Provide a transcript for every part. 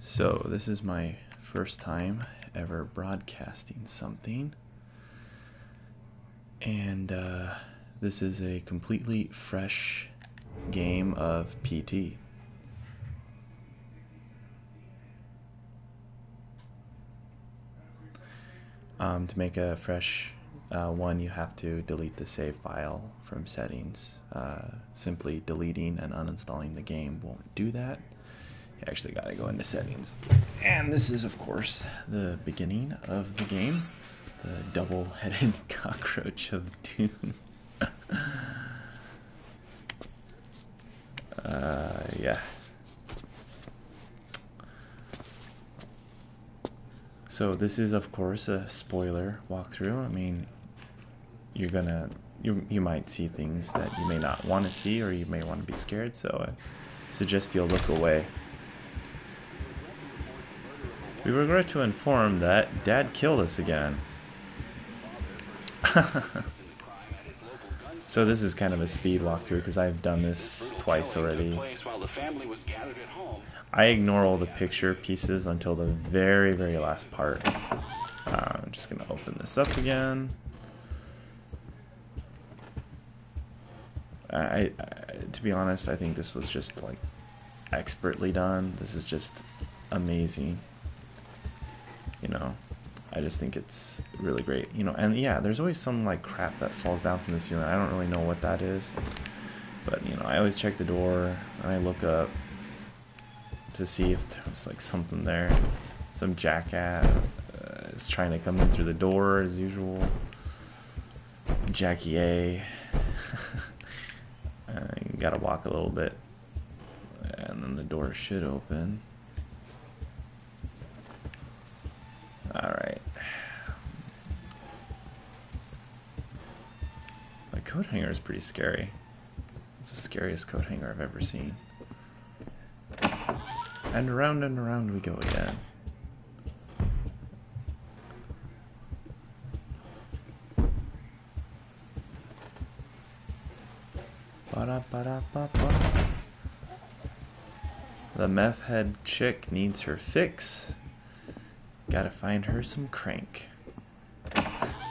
So this is my first time ever broadcasting something, and this is a completely fresh game of PT. To make a fresh one, you have to delete the save file from settings. Simply deleting and uninstalling the game won't do that. You actually gotta go into settings. And this is, of course, the beginning of the game. The double-headed cockroach of doom. Yeah. So this is, of course, a spoiler walkthrough. I mean, you might see things that you may not want to see, or you may want to be scared, so I suggest you'll look away. We regret to inform that Dad killed us again. So this is kind of a speed walkthrough because I've done this twice already. I ignore all the picture pieces until the very, very last part. I'm just going to open this up again. To be honest, I think this was just like expertly done. This is just amazing. You know, I just think it's really great. You know, and yeah, there's always some like crap that falls down from the ceiling. I don't really know what that is, but you know, I always check the door and I look up to see if there's like something there. Some jackass is trying to come in through the door as usual. Jackie A. You gotta walk a little bit, and then the door should open. Alright. The coat hanger is pretty scary. It's the scariest coat hanger I've ever seen. And around we go again. Ba-da-ba-da-ba-ba. The meth head chick needs her fix. Gotta find her some crank.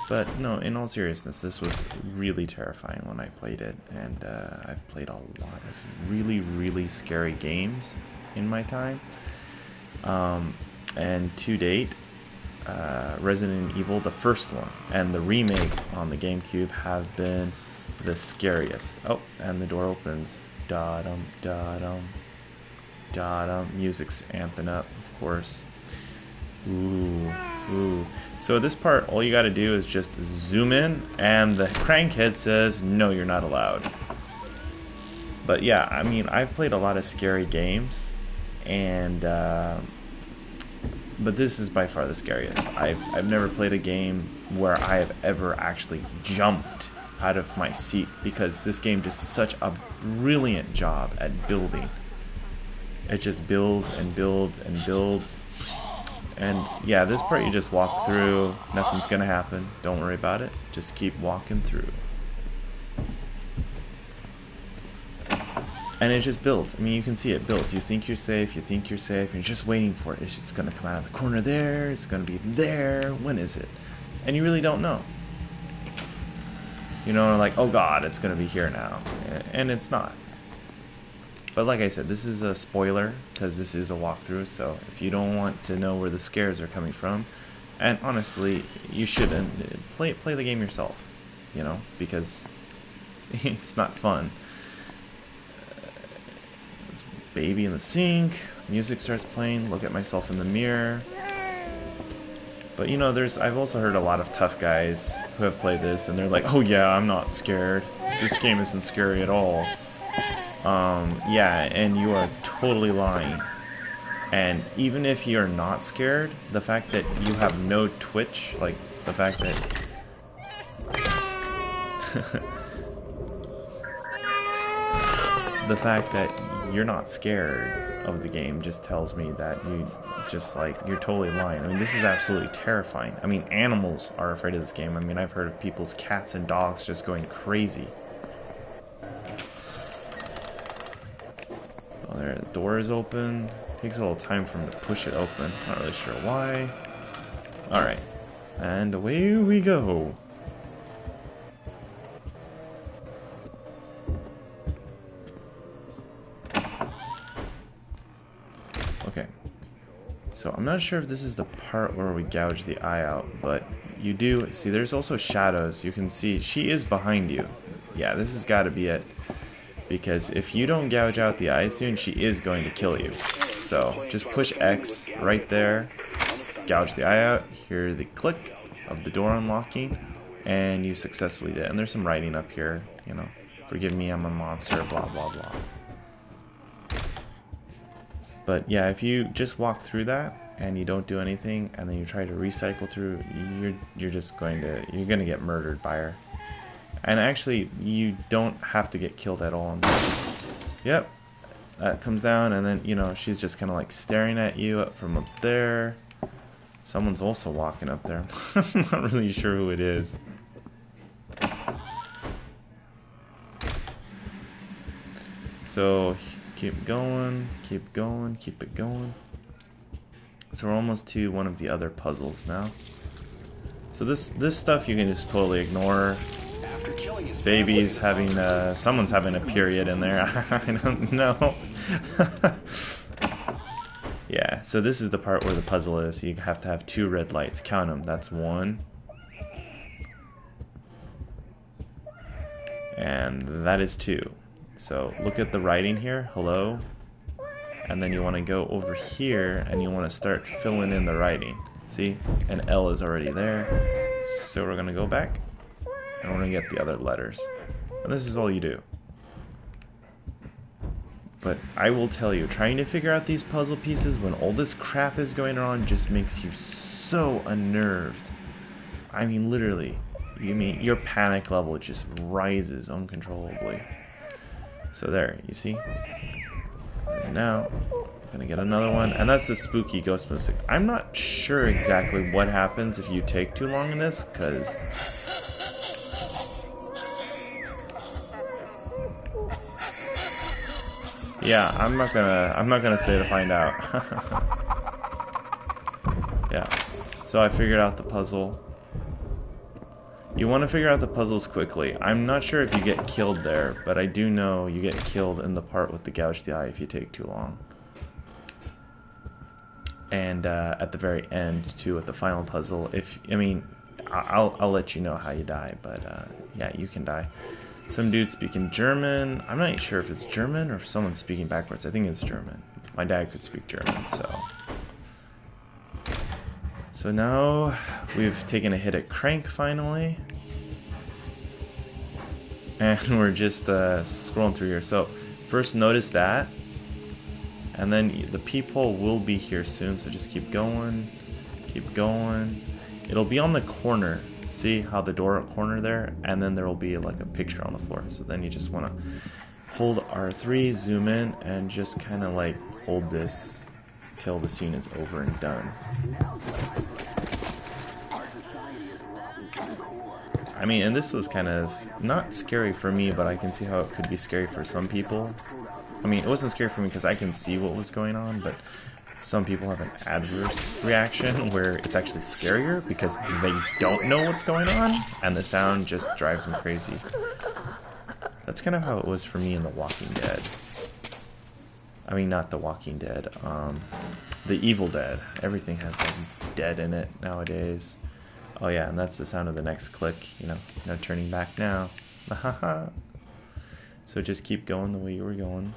But no, in all seriousness, this was really terrifying when I played it, and I've played a lot of really, really scary games in my time. And to date, Resident Evil, the first one, and the remake on the GameCube have been the scariest. Oh, and the door opens. Da-dum, da-dum, da-dum. Music's amping up, of course. Ooh. So this part, all you gotta do is just zoom in, and the crankhead says, no, you're not allowed. But yeah, I mean, I've played a lot of scary games, and but this is by far the scariest. I've never played a game where I have ever actually jumped out of my seat, because this game does such a brilliant job at building. It just builds and builds and builds. And yeah, this part you just walk through, nothing's gonna happen, don't worry about it, just keep walking through. And it just builds. I mean, you can see it build. You think you're safe, and you're just waiting for it. It's just gonna come out of the corner there, it's gonna be there, when is it? And you really don't know. You know, like, oh god, it's gonna be here now. And it's not. But like I said, this is a spoiler, because this is a walkthrough, so if you don't want to know where the scares are coming from, and honestly, you shouldn't, play the game yourself, you know, because it's not fun. This baby in the sink, music starts playing, look at myself in the mirror. But you know, I've also heard a lot of tough guys who have played this, and they're like, oh yeah, I'm not scared. This game isn't scary at all. Yeah, and you are totally lying. And even if you're not scared, the fact that you have no twitch, like the fact that the fact that you're not scared of the game just tells me that you're totally lying. I mean, this is absolutely terrifying. I mean, animals are afraid of this game. I mean, I've heard of people's cats and dogs just going crazy. There, the door is open. Takes a little time for him to push it open. Not really sure why. Alright. And away we go. Okay. So I'm not sure if this is the part where we gouge the eye out, but you do see there's also shadows. You can see she is behind you. Yeah, this has got to be it. Because if you don't gouge out the eye soon, she is going to kill you. So just push X right there, gouge the eye out, hear the click of the door unlocking, and you successfully did. And there's some writing up here, you know, forgive me, I'm a monster, blah, blah, blah. But yeah, if you just walk through that and you don't do anything, and then you try to recycle through, you're just going to get murdered by her. And actually, you don't have to get killed at all. Yep. That comes down, and then, you know, she's just kind of like staring at you up from up there. Someone's also walking up there. I'm not really sure who it is. So, keep going, keep going, keep it going. So we're almost to one of the other puzzles now. So this stuff you can just totally ignore. Baby's having someone's having a period in there. I don't know. Yeah, so this is the part where the puzzle is. You have to have 2 red lights. Count them. That's 1. And that is 2. So look at the writing here. Hello. And then you want to go over here and you want to start filling in the writing. See? An L is already there. So we're going to go back. And we're going to get the other letters. And this is all you do. But I will tell you, trying to figure out these puzzle pieces when all this crap is going on just makes you so unnerved. I mean, literally. You mean your panic level just rises uncontrollably. So there, you see? And now, I'm gonna get another one. And that's the spooky ghost music. I'm not sure exactly what happens if you take too long in this, because... yeah, I'm not gonna say to find out. Yeah. So I figured out the puzzle. You want to figure out the puzzles quickly. I'm not sure if you get killed there, but I do know you get killed in the part with the gouge the eye if you take too long. And at the very end too, with the final puzzle, I'll let you know how you die, but yeah, you can die. Some dude speaking German. I'm not sure if it's German or if someone's speaking backwards. I think it's German. My dad could speak German, so. So now we've taken a hit at Crank finally. And we're just scrolling through here. So first notice that. And then the peephole will be here soon, so just keep going. Keep going. It'll be on the corner. See how the door corner there, and then there will be like a picture on the floor. So then you just want to hold R3, zoom in, and just kind of like hold this till the scene is over and done. I mean, and this was kind of not scary for me, but I can see how it could be scary for some people. I mean, it wasn't scary for me because I can see what was going on, but some people have an adverse reaction where it's actually scarier because they don't know what's going on, and the sound just drives them crazy. That's kind of how it was for me in The Walking Dead. I mean, not The Walking Dead, The Evil Dead. Everything has like dead in it nowadays. Oh yeah, and that's the sound of the next click, you know, no turning back now. So just keep going the way you were going.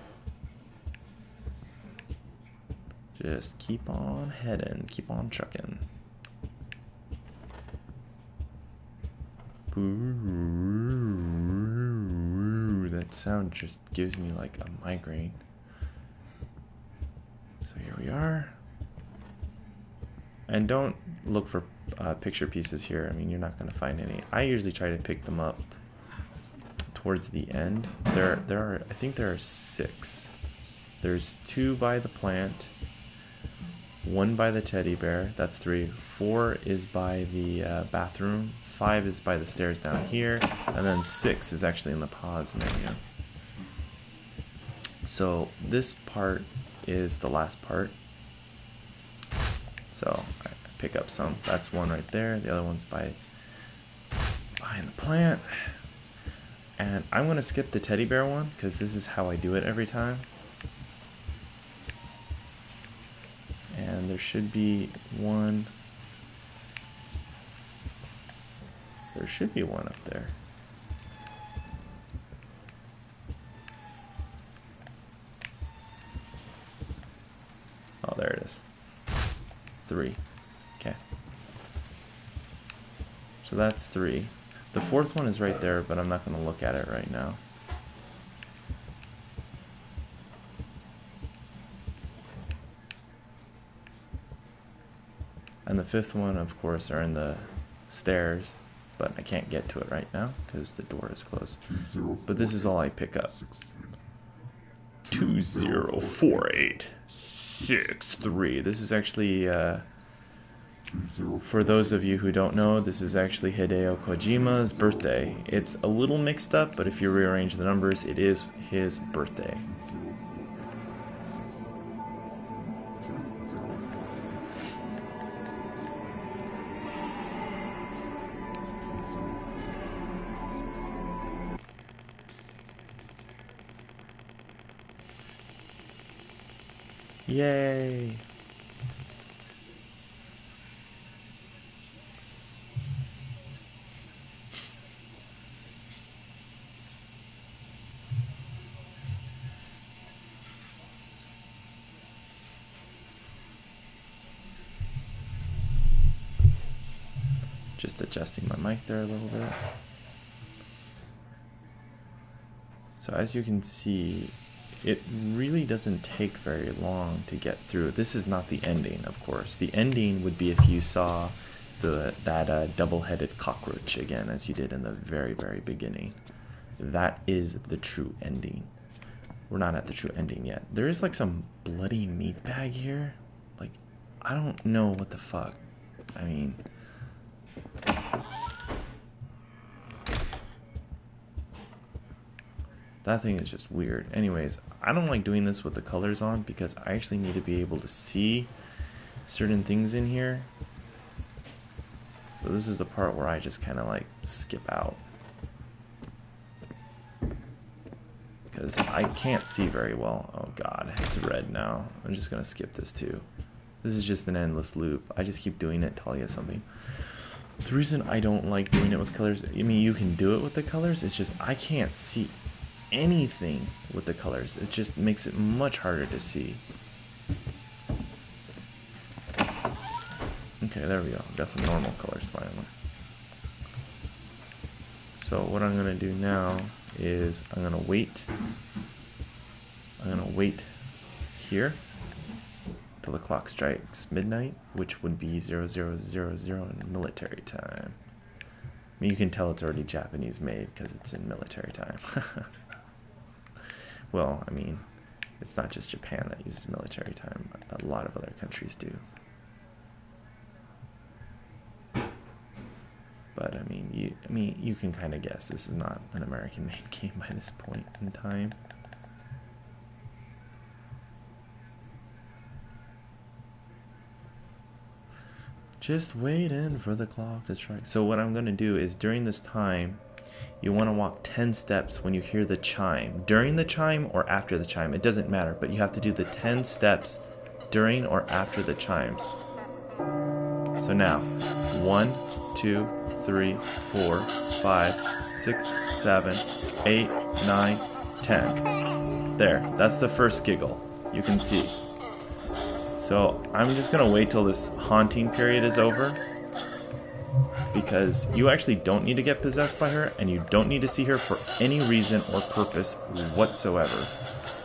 Just keep on heading, keep on trucking. That sound just gives me like a migraine. So here we are. And don't look for picture pieces here. I mean, you're not going to find any. I usually try to pick them up towards the end. I think there are 6. There's 2 by the plant. 1 by the teddy bear, that's 3. 4 is by the bathroom. 5 is by the stairs down here. And then 6 is actually in the pause menu. So this part is the last part. So I pick up some. That's one right there. The other one's behind the plant. And I'm going to skip the teddy bear one because this is how I do it every time. And there should be one. There should be one up there. Oh, there it is. 3. Okay. So that's 3. The fourth one is right there, but I'm not going to look at it right now. And the fifth one, of course, are in the stairs, but I can't get to it right now because the door is closed. But this is all I pick up. 204863. This is actually, for those of you who don't know, this is actually Hideo Kojima's birthday. It's a little mixed up, but if you rearrange the numbers, it is his birthday. Yay! Just adjusting my mic there a little bit. So as you can see, it really doesn't take very long to get through. This is not the ending, of course. The ending would be if you saw that double-headed cockroach again, as you did in the very, very beginning. That is the true ending. We're not at the true ending yet. There is like some bloody meat bag here. Like, I don't know what the fuck. I mean... that thing is just weird. Anyways, I don't like doing this with the colors on because I actually need to be able to see certain things in here. So this is the part where I just kind of like skip out. Because I can't see very well. Oh god, it's red now. I'm just going to skip this too. This is just an endless loop. I just keep doing it till I get something. The reason I don't like doing it with colors, I mean, you can do it with the colors, it's just I can't see anything with the colors. It just makes it much harder to see. Okay, there we go. Got some normal colors finally. So what I'm going to do now is I'm going to wait. I'm going to wait here till the clock strikes midnight, which would be 0000 in military time. I mean, you can tell it's already Japanese made because it's in military time. Well, I mean, it's not just Japan that uses military time. A lot of other countries do. But I mean, you can kind of guess this is not an American-made game by this point in time. Just waiting for the clock to strike. So what I'm going to do is during this time, you want to walk 10 steps when you hear the chime. During the chime or after the chime, it doesn't matter, but you have to do the 10 steps during or after the chimes. So now, 1, 2, 3, 4, 5, 6, 7, 8, 9, 10. There, that's the first giggle. You can see. So I'm just going to wait till this haunting period is over, because you actually don't need to get possessed by her, and you don't need to see her for any reason or purpose whatsoever.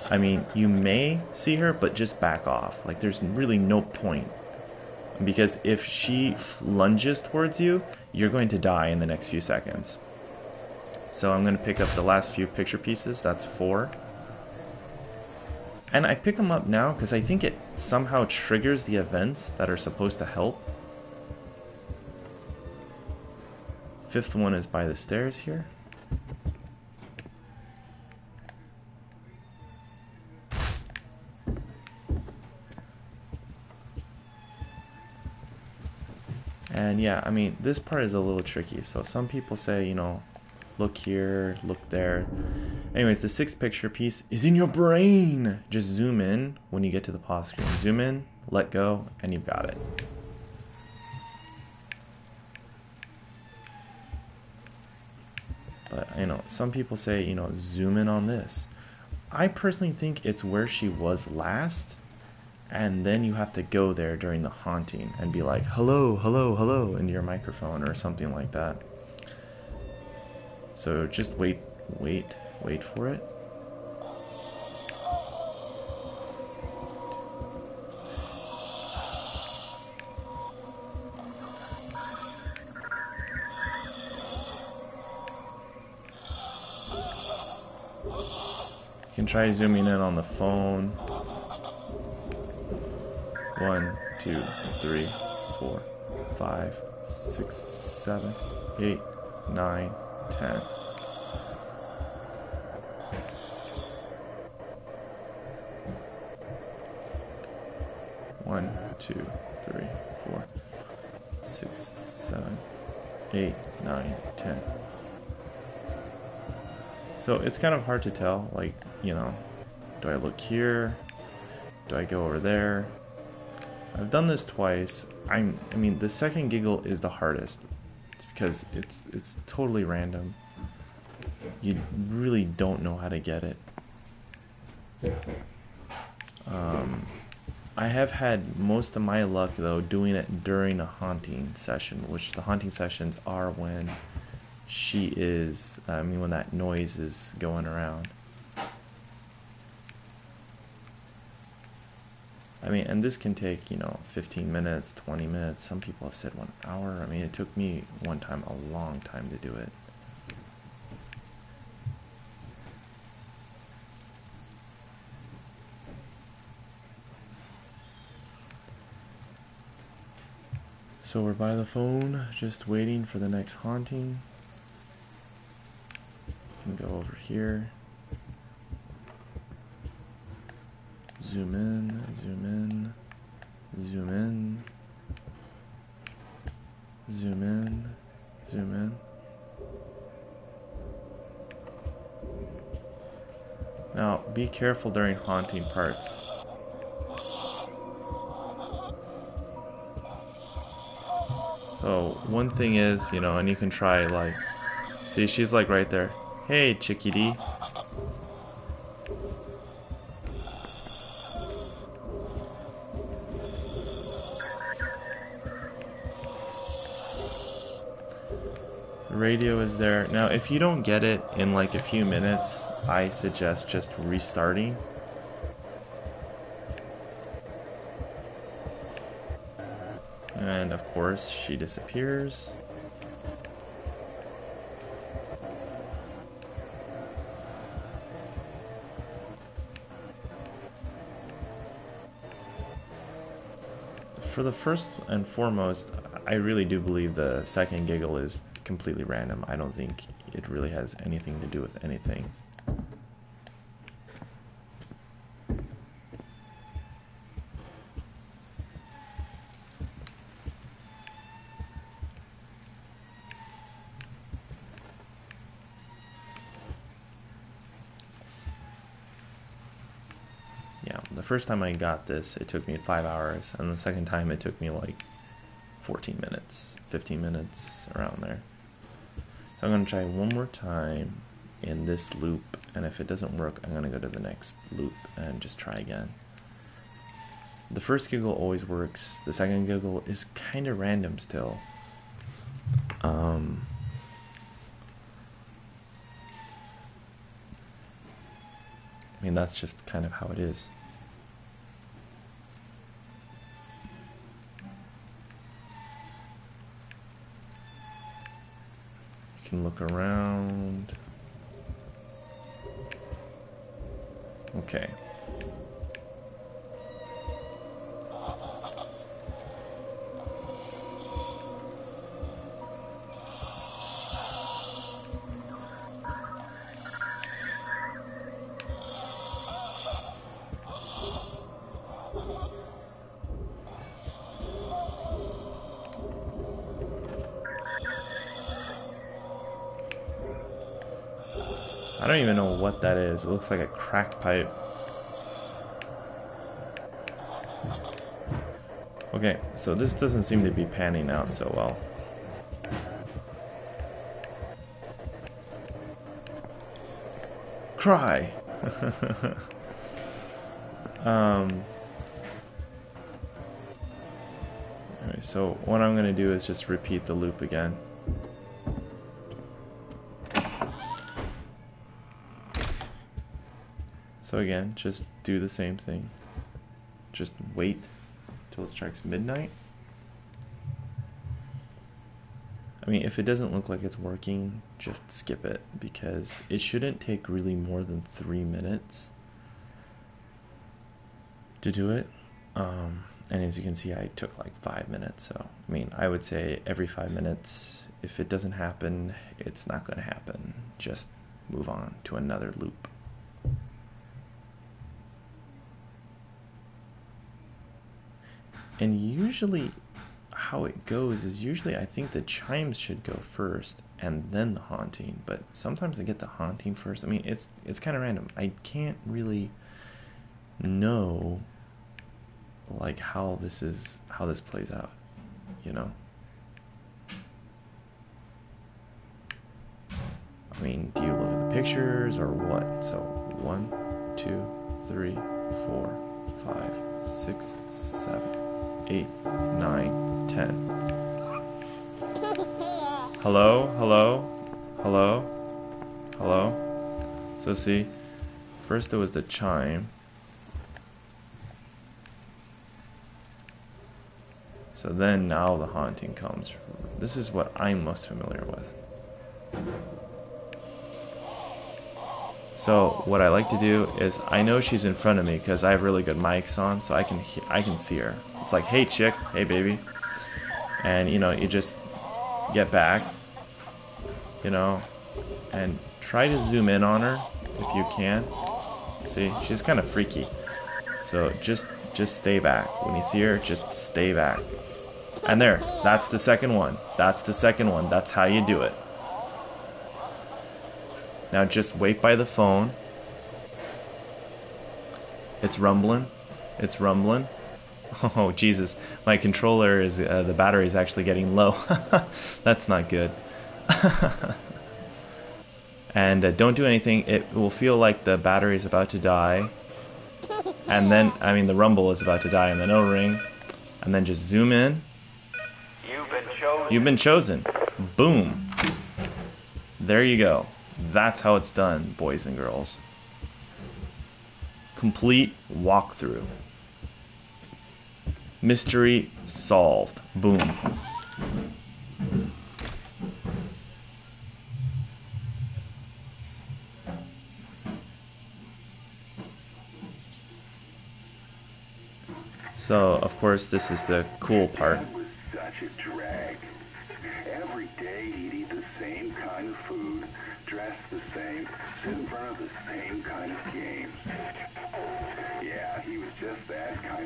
I mean, you may see her, but just back off. Like, there's really no point. Because if she lunges towards you, you're going to die in the next few seconds. So I'm going to pick up the last few picture pieces. That's 4. And I pick them up now because I think it somehow triggers the events that are supposed to help. 5th one is by the stairs here. And yeah, I mean, this part is a little tricky. So some people say, you know, look here, look there. Anyways, the sixth picture piece is in your brain. Just zoom in when you get to the pause screen. Zoom in, let go, and you've got it. But, you know, some people say, you know, zoom in on this. I personally think it's where she was last, and then you have to go there during the haunting and be like, hello, hello, hello, into your microphone or something like that. So just wait for it. You can try zooming in on the phone. 1, 2, 3, 4, 5, 6, 7, 8, 9, 10. One, 2, 3, 4, 6, 7, 8, 9, 10. So it's kind of hard to tell, like, you know, do I look here? Do I go over there? I've done this twice. I mean, the second giggle is the hardest. It's because it's totally random. You really don't know how to get it. I have had most of my luck, though, doing it during a haunting session, which the haunting sessions are when she is, when that noise is going around. I mean, and this can take, you know, 15 minutes, 20 minutes. Some people have said 1 hour. I mean, it took me one time a long time to do it. So we're by the phone, just waiting for the next haunting. You can go over here. Zoom in, zoom in, zoom in, zoom in, zoom in. Now, be careful during haunting parts. So, one thing is, you know, and you can try, like, see, she's like right there. Hey, chickadee. The radio is there. Now, if you don't get it in like a few minutes, I suggest just restarting. And of course, she disappears. For the first and foremost, I really do believe the second giggle is completely random. I don't think it really has anything to do with anything. Yeah, the first time I got this, it took me 5 hours, and the second time it took me like 14 minutes, 15 minutes, around there. So I'm going to try one more time in this loop, and if it doesn't work, I'm going to go to the next loop and just try again. The first giggle always works. The second giggle is kind of random still. I mean, that's just kind of how it is. You can look around. Okay. I don't even know what that is. It looks like a crack pipe. Okay, so this doesn't seem to be panning out so well. Cry! Alright, so what I'm gonna do is just repeat the loop again. So again, just do the same thing. Just wait till it strikes midnight. I mean, if it doesn't look like it's working, just skip it, because it shouldn't take really more than 3 minutes to do it. And as you can see, I took like 5 minutes. So, I mean, I would say every 5 minutes, if it doesn't happen, it's not going to happen. Just move on to another loop. And usually how it goes is usually I think the chimes should go first and then the haunting, but sometimes I get the haunting first. I mean, it's kind of random. I can't really know like how this plays out, you know? I mean, do you look at the pictures or what? So 1, 2, 3, 4, 5, 6, 7, 8, 9, 10. Hello, hello, hello, hello. So see, first there was the chime. So then now the haunting comes. This is what I'm most familiar with. So what I like to do is, I know she's in front of me because I have really good mics on, so I can see her. It's like, hey chick, hey baby, and you know, you just get back, you know, and try to zoom in on her if you can. See, she's kind of freaky, so just stay back. When you see her, just stay back. And there, that's the second one. That's the second one. That's how you do it. Now just wait by the phone. It's rumbling. It's rumbling. Oh, Jesus. My controller is, the battery is actually getting low. That's not good. And don't do anything. It will feel like the battery is about to die. And then, I mean, the rumble is about to die, and then it'll ring. And then just zoom in. You've been chosen. Boom. There you go. That's how it's done, boys and girls. Complete walkthrough. Mystery solved. Boom. So, of course, this is the cool part.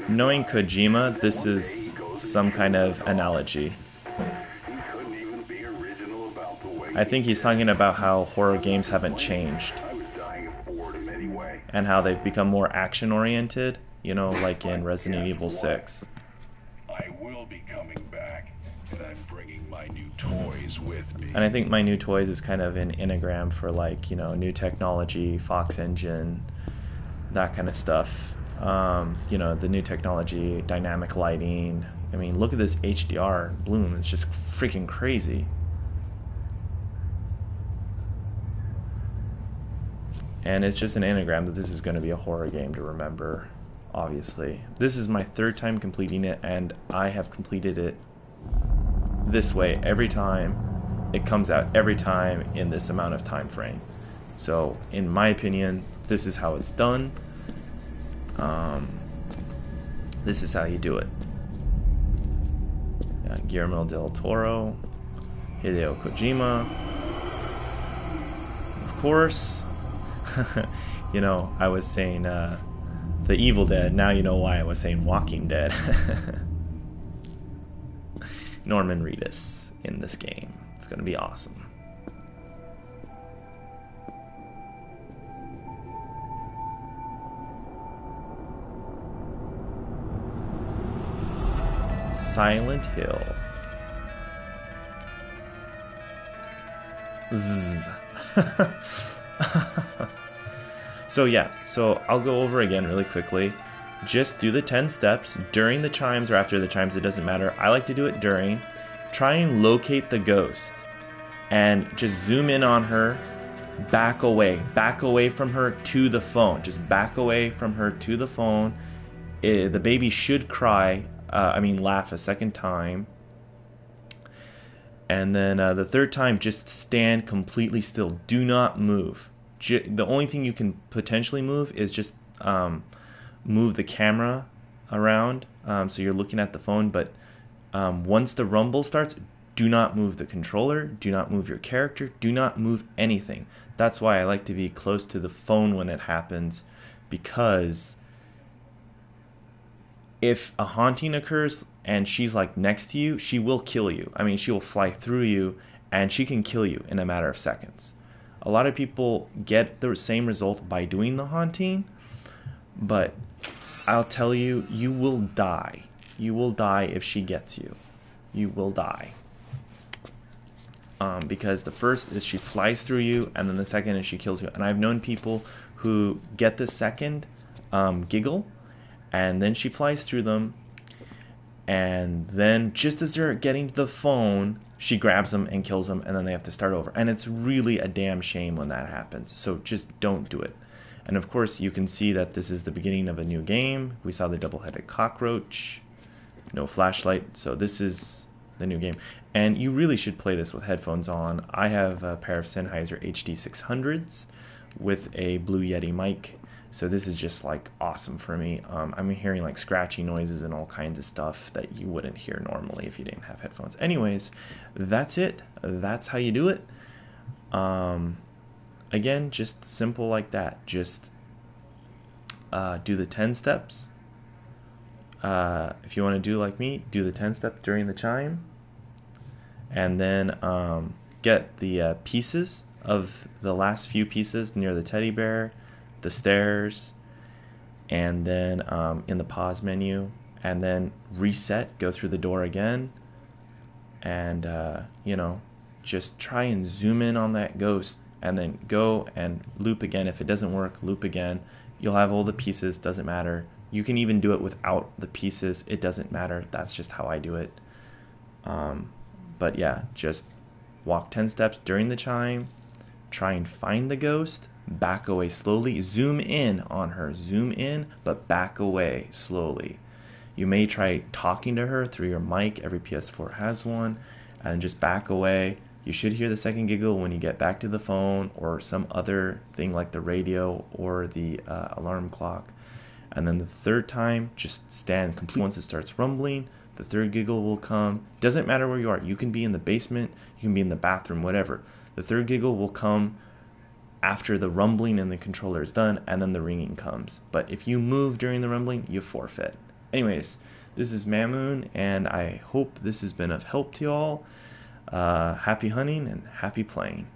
Knowing Kojima, this is some kind of analogy. I think he's talking about how horror games haven't changed. And how they've become more action-oriented, you know, like in Resident Evil 6. I will be coming back, and I'm bringing my new toys with me. And I think my new toys is kind of an anagram for, like, you know, new technology, Fox Engine, that kind of stuff. You know, the new technology, dynamic lighting. I mean, look at this HDR bloom. It's just freaking crazy. And it's just an anagram that this is going to be a horror game to remember, obviously. This is my 3rd time completing it, and I have completed it this way every time. It comes out every time in this amount of time frame. So, in my opinion, this is how it's done. This is how you do it. Guillermo del Toro, Hideo Kojima, of course. You know, I was saying The Evil Dead. Now you know why I was saying Walking Dead. Norman Reedus in this game. It's going to be awesome. Silent Hill. Zzz. So yeah, so I'll go over again really quickly. Just do the 10 steps during the chimes or after the chimes, it doesn't matter. I like to do it during. Try and locate the ghost and just zoom in on her, back away from her to the phone. Just back away from her to the phone. The baby should cry, laugh a second time. And then the third time, just stand completely still. Do not move. The only thing you can potentially move is just move the camera around, so you're looking at the phone. But once the rumble starts, do not move the controller. Do not move your character. Do not move anything. That's why I like to be close to the phone when it happens, because if a haunting occurs and she's like next to you, she will kill you. I mean, she will fly through you and she can kill you in a matter of seconds. A lot of people get the same result by doing the haunting, but I'll tell you, you will die. You will die if she gets you. You will die. Because the first is she flies through you, and then the second is she kills you. And I've known people who get the second giggle, and then she flies through them, and then just as they're getting to the phone, she grabs them and kills them, and then they have to start over. And it's really a damn shame when that happens. So just don't do it. And of course, you can see that this is the beginning of a new game. We saw the double-headed cockroach, no flashlight. So this is the new game. And you really should play this with headphones on. I have a pair of Sennheiser HD600s with a Blue Yeti mic. So this is just like awesome for me. I'm hearing like scratchy noises and all kinds of stuff that you wouldn't hear normally if you didn't have headphones. Anyways, that's it. That's how you do it. Again, just simple like that. Just do the 10 steps. If you want to do like me, do the 10 steps during the chime. And then get the pieces of the last few pieces near the teddy bear, the stairs, and then in the pause menu, and then reset, go through the door again, and just try and zoom in on that ghost, and then go and loop again. If it doesn't work, loop again. You'll have all the pieces, doesn't matter. You can even do it without the pieces, it doesn't matter. That's just how I do it. But yeah, just walk 10 steps during the chime, try and find the ghost, back away slowly, zoom in on her, zoom in, but back away slowly. You may try talking to her through your mic, every PS4 has one, and just back away. You should hear the second giggle when you get back to the phone or some other thing like the radio or the alarm clock. And then the third time, just stand completely. Once it starts rumbling, the third giggle will come. Doesn't matter where you are. You can be in the basement, you can be in the bathroom, whatever. The third giggle will come after the rumbling and the controller is done, and then the ringing comes. But if you move during the rumbling, you forfeit. Anyways, this is Mamoon, and I hope this has been of help to y'all. Happy hunting and happy playing.